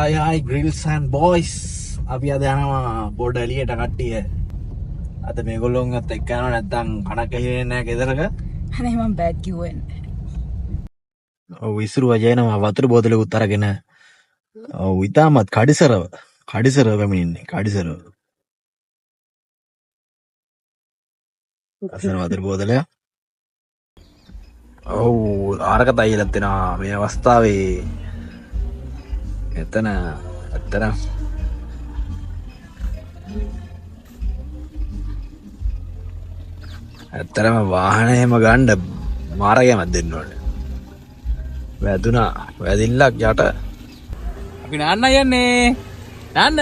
ආයි ග්‍රිල්ස් and boys අපි අද යනවා බොඩ එළියට කට්ටිය. අද මේගොල්ලොන්වත් එක්ක යනවා නැත්නම් කණක් එළියේ නැහැ ගෙදරක. අනේ මම බෑඩ් කිව්වේ. ඔව් ඉස්සුරුවා ජයනවා වතුර බෝතලෙකුත් අරගෙන. ඔව් ඉතාමත් කඩිසරව පැමිණෙන්නේ කඩිසරව. අසන වතුර බෝතලය. ඔව් ආරක තයිලත් වෙනවා මේ අවස්ථාවේ. එතන ඇත්තරම වාහනයම ගණ්ඩ මාරගමත් දෙන්න ඕනේ. වැදුනා වැදිල්ලක් යට අපි නාන්න යන්නේ නාන්න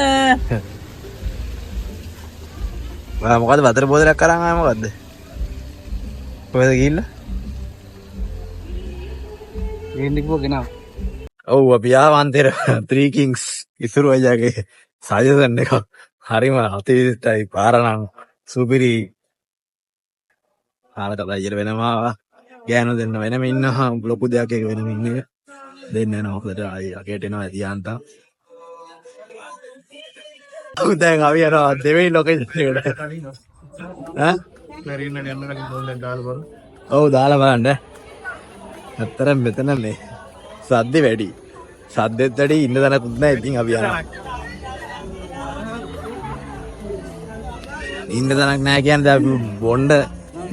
මොකද වතුර බෝතලයක් කරන් ආවේ මොකද්ද කොහෙද ගිහිල්ලා ගේන්නිකෝ ගෙනාව. ඔව් අපි ආවන්තර 3 Kings ඉසුරු අයියාගේ සජෙෂන් එක හරිම අතිවිශිෂ්ටයි. පාරනම් සුපිරි ආරකට අයියට වෙනවා ගෑනු දෙන්න වෙනම ඉන්නවා ලොකු දෙයක් එක වෙනම ඉන්නේ දෙන්න යනවා හොදට අකේට එනවා ඇතියාන්තා. දැන් අපි යනවා දෙවෙනි ලොකේෂන් එකට. ඈ මෙරින්න යන්න කලින් ෆෝන් එක දාලා බලන්න. ඔව් දාලා බලන්න. ඇත්තටම මෙතන මේ සද්ද වැඩි. සද්දෙත් වැඩි ඉන්න තැනකුත් නැහැ. ඉතින් අපි යනවා. ඉන්න තැනක් නැහැ කියන්නේ අපි බොණ්ඩ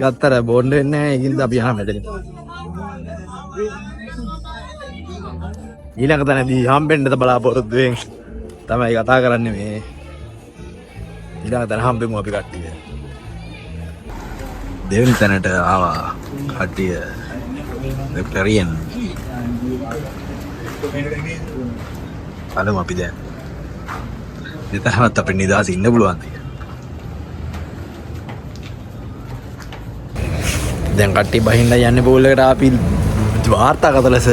ගත්තර බොණ්ඩ වෙන්නේ නැහැ. ඒකින්ද අපි යනවා මෙතන. ඊළඟ තැනදී හම්බෙන්නද බලාපොරොත්තු වෙන් තමයි කතා කරන්නේ මේ. ඊළඟ තැන හම්බෙමු අපි කට්ටිය. දෙවෙනි තැනට ආවා කට්ටිය. ක්ලරියන් අලුම අපි දැන් දෙතරමත් අපිට නිදහස ඉන්න පුළුවන් ද දැන් කට්ටිය බහින්න යන්නේ පූල් එකට. අපි වාර්තාගත ලෙස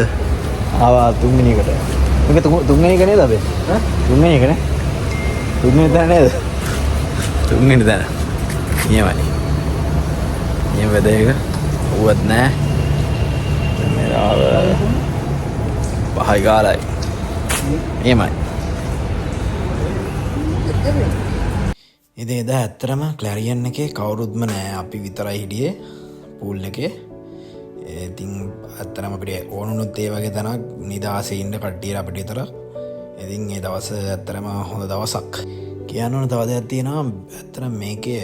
ආවා තුන්වෙනි එකට. මේක තුන්වෙනි එක නේද අපි? ඈ තුන්වෙනි එක නේ? තුන්වෙනි තැන නේද? තුන්වෙනි තැන. නියමයි. නියම වෙදේක උවත් නෑ. මෙරාව පහයි ගාලයි. එහෙමයි. ඉතින් එදා ඇත්තටම ක්ලැරියන් එකේ කවුරුත්ම නෑ. අපි විතරයි හිටියේ පූල් එකේ. ඉතින් ඇත්තටම අපිට ඕනුනොත් ඒ වගේ තැනක් නිදාසේ ඉන්න කට්ටියට අපිට විතර. ඉතින් ඒ දවස් ඇත්තටම හොඳ දවසක්. කියන්න ඕන තව දෙයක් තියෙනවා. ඇත්තටම මේකේ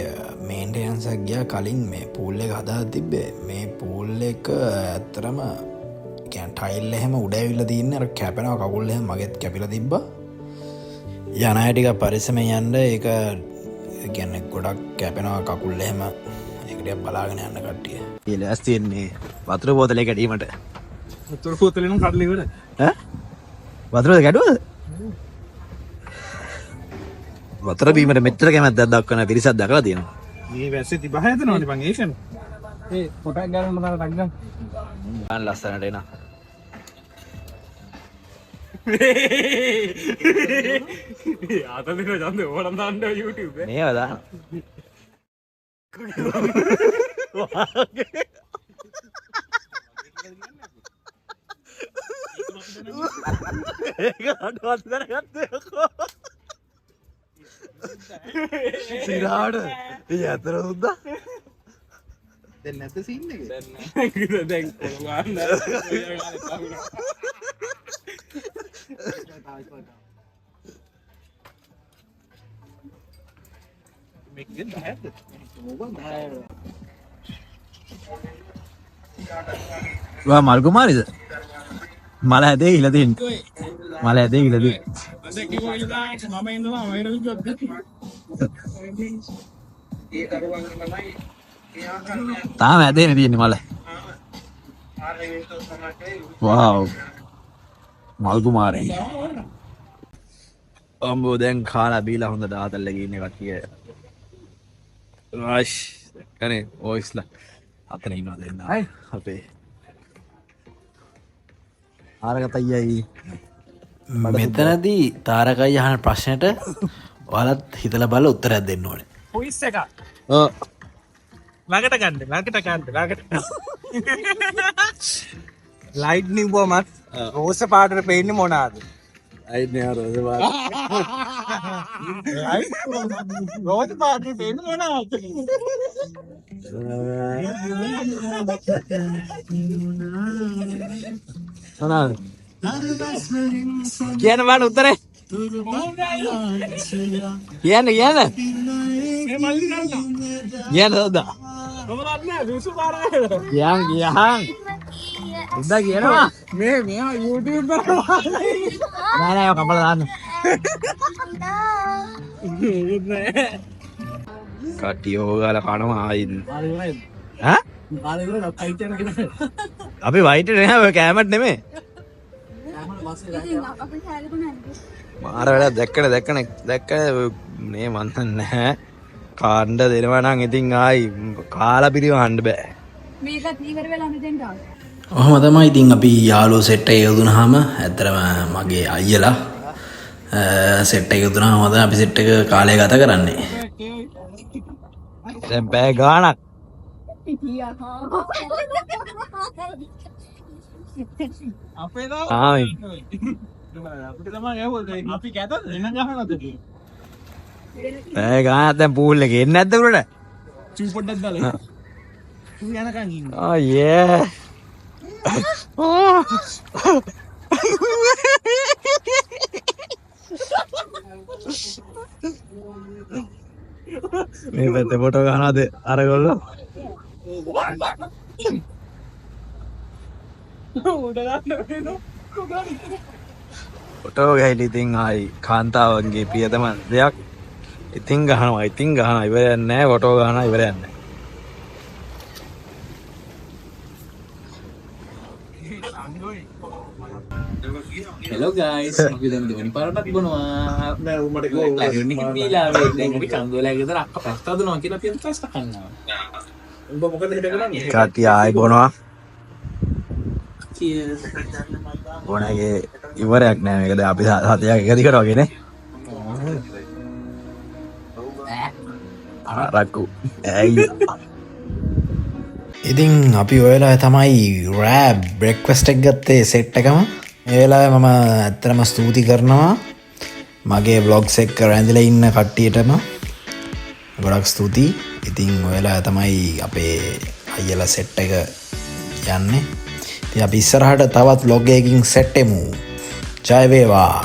මේන්ටෙනන්ස් එක ගියා කලින් මේ පූල් එක හදාලා තිබ්බේ. මේ පූල් එක ඇත්තටම කියන්නේ ටයිල් එහෙම උඩ ඇවිල්ලා තින්නේ අර කැපෙනවා කකුල් එහෙම මගෙත් කැපිලා තිබ්බා. යන අය ටික පරිස්සමෙන් යන්න. ඒක කියන්නේ ගොඩක් කැපෙනවා කකුල් එහෙම. ඒකට බලාගෙන යන්න කට්ටිය. ඊළස් තියන්නේ වතුර බෝතලේ කැඩීමට. වතුර බෝතලේ නම් කඩලා ඉවරයි. ඈ? වතුරද කැඩුවද? වතුර බීමට මෙච්චර කැමැත්තක් දක්වන පිරිසක් දැකලා තියෙනවා. මේ වැස්සේ තිබහ හැදෙනවනේ බං ඒකනේ. ඒ පොටක් ගන්න මම ටක් ගන්න. ගන්න ලස්සනට එනවා. ආත දින යන්නේ ඕනම් දාන්න YouTube එක. මේව දාන්න. ඒක අඩුවත් දැනගත්තේ කො. සිරාඩ ඒ අතර උද්දා දැන් නැද්ද සීන් එක දැන් නෑ දැන් කොහොමද මේක දෙන්නද වා මල් කුමාරිද මල හැදේ ඉලා තියෙන්නේ මල හැදේ ඉලා තාම ඇදේනේ තියෙන්නේ මල. වව් මල් කුමාරේ. අම්බෝ දැන් කාලා බීලා හොඳ දාතල්ල ගින්නේ කට්ටිය. රාෂ් කනේ ඔයිස්ලා අතන ඉන්නවා දෙන්න. අපේ ආරකට අයියයි මෙතනදී තාරකයි අහන ප්‍රශ්නෙට ඔයාලත් හිතලා බලලා උත්තරයක් දෙන්න ඕනේ. වොයිස් එක. ඔව්. ළඟට ගන්න. ලයිට්නින් බොමත් රෝස පාටට පේන්නේ මොනවාද? අයිත් නෑ රෝස පාට. රෝස පාටේ තේන්න මොනවද? මොනවාද? කියන්න බෑ උත්තරේ. කියන්න. මේ මල්ලි ගන්න. කියන්න සද්දා. කොහොමද නෑ සුසු පාරායද? කියන්. උද්දා කියනවා. මේ YouTube එකට නෑ ඔය කපලා දාන්න. කට්ටිය ඕගාලා කනවා ආයිත්. ඈ? අපි වයිට් නෑ ඔය කැමරට් නෙමෙයි. මාර වැඩ දැක්කනේ මේ මන් නැහැ. කාණ්ඩ දෙනවා නම් ඉතින් ආයි කාලා පිරිවහන්න බෑ. මේකත් ඉවර වෙලා මෙතෙන්ට ආවා. ඔහොම තමයි ඉතින් අපි යාළුවෝ සෙට් එක යොදුනහම ඇත්තටම මගේ අයියලා සෙට් එක යොදුනහම හොඳ අපි සෙට් එක කාලය ගත කරන්නේ. දැන් බෑ ගානක්. අපේ ආයි. අපිට තමයි ඇහුවා අපි කැතද එන ගහනද? බෑ ගානක් දැන් පූල් එකේ එන්නේ නැද්ද උඩට? චූ පොඩ්ඩක් දාලා. චූ යනකන් ඉන්න. Oh yeah. මේ පැත්තේ ෆොටෝ ගන්නවද අරගොල්ලෝ? උඩ ගන්න වෙනවා. ෆොටෝ ගහලා ඉතින් ආයි කාන්තාවන්ගේ ප්‍රියතම දෙයක් ඉතින් ගහනවා ඉවරයක් නැහැ ෆොටෝ ගහනවා ඉවරයක් නැහැ. Hello guys, අපි දැන් දෙවනි පාරටත් බොනවා. නෑ උඹට කිව්වා ඉන්නේ කියලා මේ දැන් අපි කන්දෝලයක් ගෙදර අක්ක පැස්ත හදනවා කියලා අපි පැස්ත කන්නවා. උඹ මොකද හිත කරන්නේ? කට්ටිය ආයි බොනවා. Cheers. බොනගේ ඉවරයක් නෑ මේක දැන් අපි සතියක් එක දිගට වගේ නේ. අරක්කු. ඇයි? ඉතින් අපි ඔයලා තමයි රෑබ් බ්‍රෙක්ෆස්ට් එක ගත්තේ සෙට් එකම. ඒ වෙලාවේ මම ඇත්තටම ස්තුති කරනවා මගේ vlogs එක රැඳිලා ඉන්න කට්ටියටම. ගොඩක් ස්තුතියි. ඉතින් ඔයලා තමයි අපේ අයියලා සෙට් එක යන්නේ. ඉතින් අපි ඉස්සරහට තවත් vlog එකකින් සෙට් එමු. ජය වේවා.